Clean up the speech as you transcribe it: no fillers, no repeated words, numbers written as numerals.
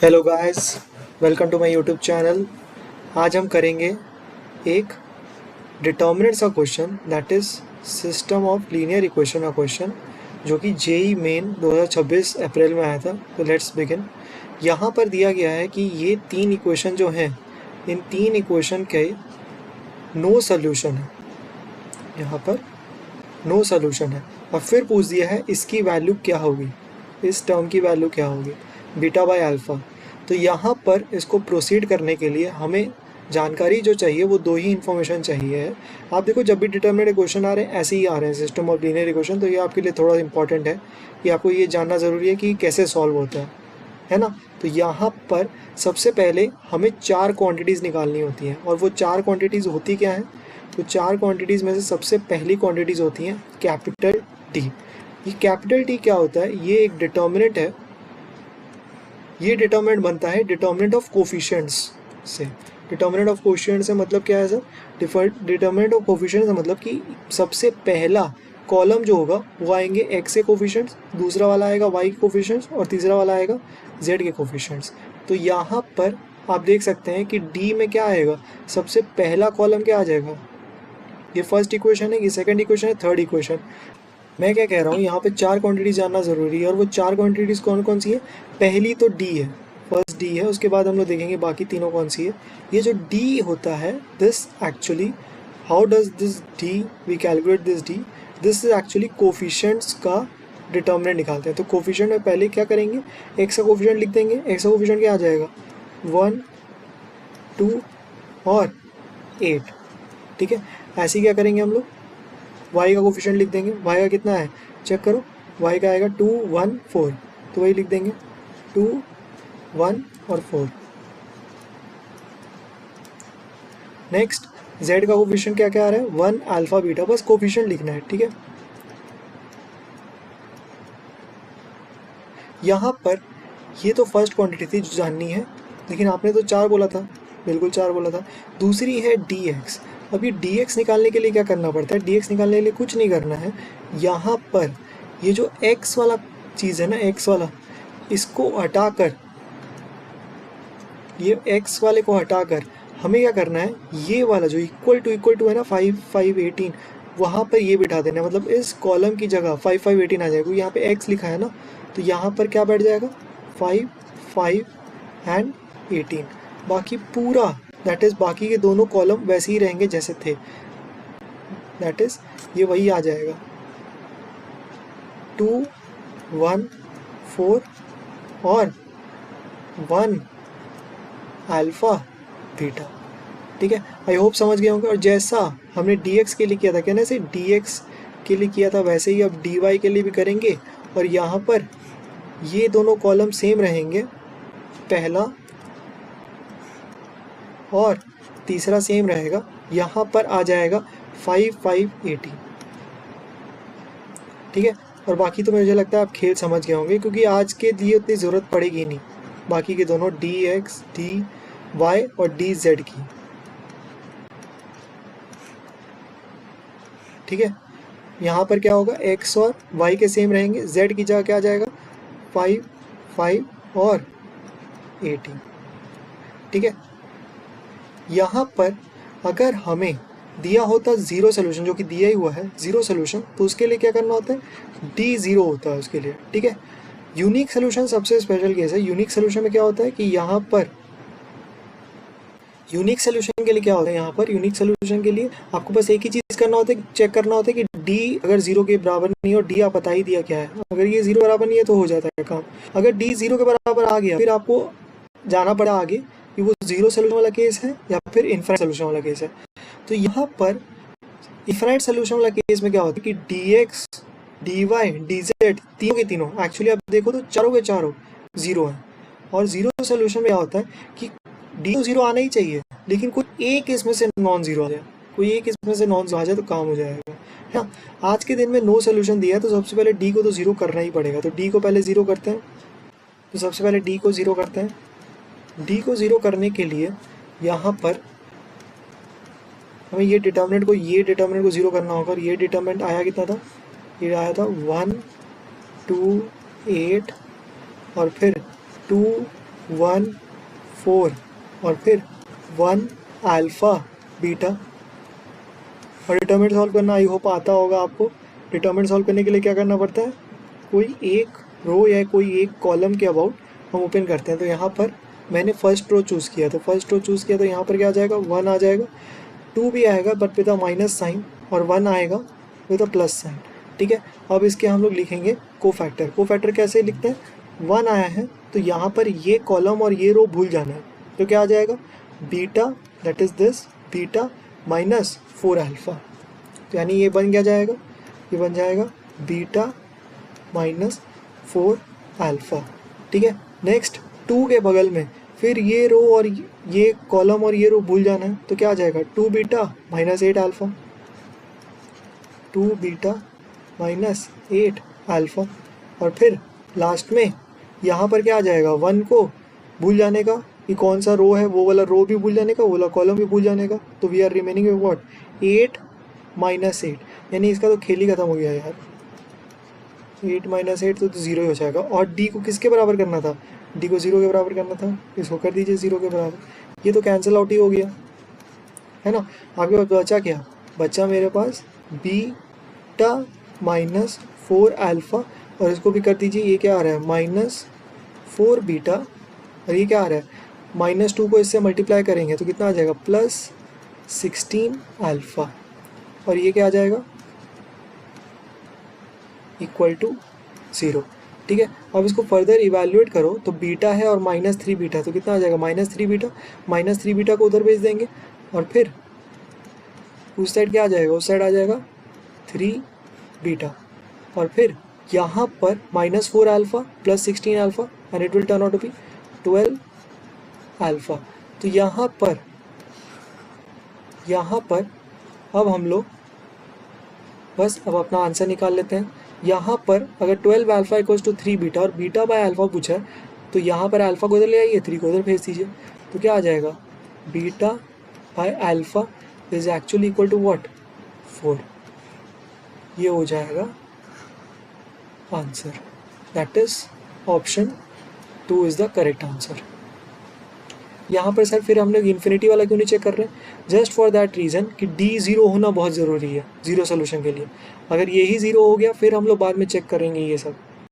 Hello guys, welcome to my YouTube channel. आज हम करेंगे एक डिटर्मिनेंट्स का question, that is system of linear equation का क्वेश्चन, जो कि जेई मेन 2026 अप्रैल में आया था। तो लेट्स बिगिन। यहाँ पर दिया गया है कि ये तीन इक्वेशन जो हैं, इन तीन इक्वेशन के नो सोल्यूशन है। यहाँ पर नो सोल्यूशन है और फिर पूछ दिया है इसकी वैल्यू क्या होगी, इस टर्म की वैल्यू क्या होगी, बीटा बाय अल्फ़ा। तो यहाँ पर इसको प्रोसीड करने के लिए हमें जानकारी जो चाहिए वो दो ही इन्फॉर्मेशन चाहिए है। आप देखो, जब भी डिटर्मिनेंट इक्वेशन आ रहे हैं ऐसे ही आ रहे हैं, सिस्टम ऑफ लीनियर इक्वेशन, तो ये आपके लिए थोड़ा इंपॉर्टेंट है कि आपको ये जानना ज़रूरी है कि कैसे सॉल्व होता है ना। तो यहाँ पर सबसे पहले हमें चार क्वांटिटीज़ निकालनी होती हैं, और वो चार क्वांटिटीज़ होती क्या हैं? तो चार क्वांटिटीज़ में से सबसे पहली क्वांटिटीज़ होती हैं कैपिटल टी। ये कैपिटल टी क्या होता है? ये एक डिटर्मिनेंट है। ये डिटर्मिनेंट बनता है डिटर्मिनेंट ऑफ कोफिशिएंट्स से। डिटर्मिनेंट ऑफ कोफिशिएंट से मतलब क्या है सर? डिटर्मिनेंट ऑफ कोफिशिएंट से मतलब कि सबसे पहला कॉलम जो होगा वो आएंगे एक्स के कोफिशिएंट्स, दूसरा वाला आएगा वाई के कोफिशिएंट्स, और तीसरा वाला आएगा जेड के कोफिशिएंट्स। तो यहाँ पर आप देख सकते हैं कि डी में क्या आएगा, सबसे पहला कॉलम क्या आ जाएगा? ये फर्स्ट इक्वेशन है, ये सेकंड इक्वेशन है, थर्ड इक्वेशन। मैं क्या कह रहा हूँ, यहाँ पे चार क्वांटिटीज जानना ज़रूरी है, और वो चार क्वांटिटीज़ कौन कौन सी है? पहली तो डी है, फर्स्ट डी है, उसके बाद हम लोग देखेंगे बाकी तीनों कौन सी है। ये जो डी होता है, this actually, how does this D, we calculate this D, this is actually coefficients का डिटर्मिनेंट निकालते हैं। तो कोफिशिएंट में पहले क्या करेंगे, एक्स का कोफिशिएंट लिख देंगे। एक्स का कोफिशिएंट क्या आ जाएगा? 1, 2 और 8। ठीक है, ऐसे ही क्या करेंगे हम लोग, y का कोफिशिएंट लिख देंगे। y का कितना है चेक करो, y का आएगा 2, 1, 4, तो वही लिख देंगे 2, 1 और 4। नेक्स्ट, z का कोफिशिएंट क्या क्या आ रहा है? 1 अल्फा बीटा, बस कोफिशिएंट लिखना है। ठीक है, यहाँ पर ये तो फर्स्ट क्वांटिटी थी जो जाननी है, लेकिन आपने तो चार बोला था, बिल्कुल चार बोला था। दूसरी है dx। अब ये dx निकालने के लिए क्या करना पड़ता है? dx निकालने के लिए कुछ नहीं करना है। यहाँ पर ये जो x वाला चीज़ है ना, x वाला, इसको हटाकर, ये x वाले को हटाकर हमें क्या करना है, ये वाला जो इक्वल टू है ना, 5, 5, 18, वहाँ पर ये बिठा देना है। मतलब इस कॉलम की जगह 5, 5, 18 आ जाएगा। यहाँ पे x लिखा है ना, तो यहाँ पर क्या बैठ जाएगा? 5, 5 एंड 18। बाकी पूरा, दैट इज़ बाकी के दोनों कॉलम वैसे ही रहेंगे जैसे थे, दैट इज़ ये वही आ जाएगा 2, 1, 4 और 1 अल्फ़ा बीटा। ठीक है, आई होप समझ गए होंगे। और जैसा हमने dx के लिए किया था, कहने से dx के लिए किया था, वैसे ही अब dy के लिए भी करेंगे। और यहाँ पर ये दोनों कॉलम सेम रहेंगे, पहला और तीसरा सेम रहेगा। यहाँ पर आ जाएगा 5, 5, 18। ठीक है, और बाकी तो मुझे लगता है आप खेल समझ गए होंगे, क्योंकि आज के लिए उतनी ज़रूरत पड़ेगी नहीं बाकी के दोनों dx, dy और dz की। ठीक है, यहाँ पर क्या होगा, x और y के सेम रहेंगे, z की जगह क्या आ जाएगा? 5, 5 और 18। ठीक है, यहाँ पर अगर हमें दिया होता ज़ीरो सोल्यूशन, जो कि दिया ही हुआ है ज़ीरो सोल्यूशन, तो उसके लिए क्या करना होता है? d0 होता है उसके लिए। ठीक है, यूनिक सोल्यूशन सबसे स्पेशल केस है। यूनिक सोल्यूशन में क्या होता है कि यहाँ पर यूनिक सोल्यूशन के लिए क्या होता है, यहाँ पर यूनिक सोल्यूशन के लिए आपको बस एक ही चीज़ करना होता है, चेक करना होता है कि d अगर 0 के बराबर नहीं हो, d आप बता ही दिया क्या है। अगर ये 0 बराबर नहीं है तो हो जाता है काम। अगर d 0 के बराबर आ गया, फिर आपको जाना पड़ा आगे कि वो ज़ीरो सोल्यूशन वाला केस है या फिर इन्फिनिट सोल्यूशन वाला केस है। तो यहाँ पर इन्फिनिट सोल्यूशन वाला केस में क्या होता है कि dx, dy, dz तीनों के तीनों एक्चुअली आप देखो तो चारों के चारों ज़ीरो है। और ज़ीरो सोल्यूशन में क्या होता है कि डी तो ज़ीरो आना ही चाहिए, लेकिन कोई एक इसमें से नॉन ज़ीरो आ जाए, कोई एक इसमें से नॉन ज़ीरो आ जाए तो काम हो जाएगा। है ना, आज के दिन में नो सोल्यूशन दिया है, तो सबसे पहले डी को तो ज़ीरो करना ही पड़ेगा। तो डी को पहले ज़ीरो करते हैं, तो सबसे पहले डी को ज़ीरो करते हैं। डी को ज़ीरो करने के लिए यहाँ पर हमें ये डिटर्मिनेंट को ज़ीरो करना होगा। और ये डिटर्मिनेंट आया कितना था? ये आया था 1, 2, 8 और फिर 2, 1 4 और फिर 1 अल्फ़ा बीटा। और डिटरमिनेंट सॉल्व करना आई होप आता होगा आपको। डिटरमिनेंट सॉल्व करने के लिए क्या करना पड़ता है, कोई एक रो या कोई एक कॉलम के अबाउट हम ओपन करते हैं। तो यहाँ पर मैंने फर्स्ट रो चूज़ किया, तो फर्स्ट रो चूज़ किया तो यहाँ पर क्या आ जाएगा, 1 आ जाएगा, 2 भी आएगा but with a minus sign, और 1 आएगा विद अ प्लस साइन। ठीक है, अब इसके हम लोग लिखेंगे कोफैक्टर। कोफैक्टर कैसे लिखते हैं, 1 आया है तो यहाँ पर ये कॉलम और ये रो भूल जाना है। तो क्या आ जाएगा, beta that is this beta minus 4 alpha. तो यानी ये बन क्या जाएगा, ये बन जाएगा बीटा माइनस 4 अल्फ़ा। ठीक है, नेक्स्ट 2 के बगल में फिर ये रो और ये कॉलम और ये रो भूल जाना है। तो क्या आ जाएगा, 2 beta minus 8 alpha, 2 beta minus 8 alpha. और फिर लास्ट में यहाँ पर क्या आ जाएगा, 1 को भूल जाने का कि कौन सा रो है, वो वाला रो भी भूल जाने का, वो वाला कॉलम भी भूल जाने का। तो we are remaining with what, 8 minus 8, यानी इसका तो खेल ही खत्म हो गया यार। 8 माइनस 8 तो 0 ही हो जाएगा। और डी को किसके बराबर करना था, डी को 0 के बराबर करना था, इसको कर दीजिए 0 के बराबर। ये तो कैंसिल आउट ही हो गया है ना। आपके पास बचा क्या, बचा मेरे पास बीटा माइनस 4 अल्फ़ा, और इसको भी कर दीजिए, ये क्या आ रहा है माइनस 4 बीटा, और ये क्या आ रहा है -2 को इससे मल्टीप्लाई करेंगे तो कितना आ जाएगा, प्लस 16 अल्फ़ा। और ये क्या आ जाएगा, इक्वल टू 0। ठीक है, अब इसको फर्दर इवैल्यूएट करो तो बीटा है और -3 बीटा, तो कितना आ जाएगा, -3 बीटा। -3 बीटा को उधर भेज देंगे और फिर उस साइड क्या आ जाएगा, उस साइड आ जाएगा 3 बीटा। और फिर यहाँ पर -4 alpha plus 16 alpha and it will turn out to be 12 alpha. तो यहाँ पर अब हम लोग बस अब अपना आंसर निकाल लेते हैं। यहाँ पर अगर 12 अल्फ़ा इक्वल्स टू 3 बीटा और बीटा बाय अल्फ़ा पूछा है तो यहाँ पर अल्फ़ा को उधर ले आइए, 3 को उधर भेज दीजिए। तो क्या आ जाएगा, beta by alpha is actually equal to what, 4। ये हो जाएगा answer, that is option 2 is the correct answer. यहाँ पर सर फिर हम लोग इन्फिनिटी वाला क्यों नहीं चेक कर रहे हैं, जस्ट फॉर दैट रीज़न कि डी 0 होना बहुत ज़रूरी है 0 सोल्यूशन के लिए। अगर यही 0 हो गया फिर हम लोग बाद में चेक करेंगे ये सब।